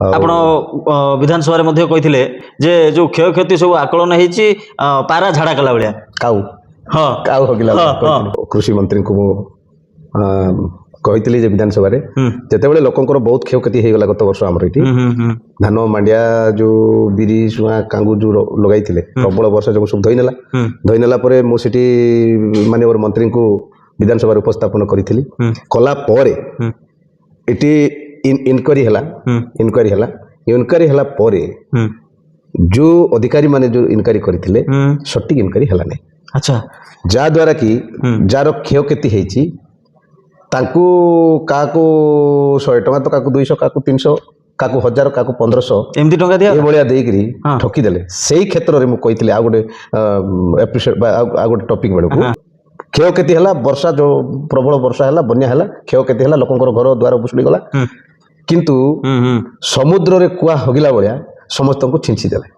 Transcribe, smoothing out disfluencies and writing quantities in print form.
ଆପଣ ବିଧାନସଭାରେ ମଧ୍ୟ କହିଥିଲେ ଯେ ଯୋଉ କ୍ଷୟକ୍ଷତି ସବୁ ଆକଳନ ହେଇଛି ପାରା ଝାଡ଼ା କଲା ଭଳିଆ କାଉ ହଁ କାଉ ହଗିଲା କୃଷି ମନ୍ତ୍ରୀଙ୍କୁ ମୁଁ କହିଥିଲି ଯେ ବିଧାନସଭାରେ ଯେତେବେଳେ ଲୋକଙ୍କର ବହୁତ କ୍ଷୟକ୍ଷତି ହେଇଗଲା ଗତ ବର୍ଷ ଆମର ଏଠି ଧାନ ମାଣ୍ଡିଆ ଯୋଉ ବିରି ଶୁଆ କାଙ୍ଗୁ ଯୋଉ ଲଗାଇଥିଲେ ପ୍ରବଳ ବର୍ଷା ଯୋଗୁଁ ସବୁ ଧୋଇନେଲା ପରେ ମୁଁ ସେଠି ମାନ୍ୟବର ମନ୍ତ୍ରୀଙ୍କୁ ବିଧାନସଭାରେ ଉପସ୍ଥାପନ କରିଥିଲି। କଲା ପରେ ଏଠି ଇନକ୍ୱାରି ହେଲା ପରେ ଯୋଉ ଅଧିକାରୀ ମାନେ ଯୋଉ ଇନକ୍ୱାରି କରିଥିଲେ ସଠିକ ଇନକ୍ୱାରି ହେଲା ନାହିଁ। ଆଚ୍ଛା, ଯାହାଦ୍ୱାରା କି ଯାହାର କ୍ଷୟକ୍ଷତି ହେଇଛି ତାଙ୍କୁ କାହାକୁ 100 ଟଙ୍କା ତ କାହାକୁ 200 କାହାକୁ 300 କାହାକୁ 1000 କାହାକୁ 1500 ଏମିତି ଟଙ୍କା ଦିଆ ଏଭଳିଆ ଦେଇକିରି ଠକିଦେଲେ। ସେଇ କ୍ଷେତ୍ରରେ ମୁଁ କହିଥିଲି ଆଉ ଗୋଟେ ଆଉ ଗୋଟେ ଟପିକ ବେଳକୁ କ୍ଷୟକ୍ଷତି ହେଲା ବର୍ଷା ଯୋଉ ପ୍ରବଳ ବର୍ଷା ହେଲା ବନ୍ୟା ହେଲା କ୍ଷୟକ୍ଷତି ହେଲା ଲୋକଙ୍କର ଘର ଦ୍ୱାର ଭୁଷୁଡ଼ିଗଲା କିନ୍ତୁ ସମୁଦ୍ରରେ କୁଆ ହଗିଲା ଭଳିଆ ସମସ୍ତଙ୍କୁ ଛିଞ୍ଚି ଦେଲେ।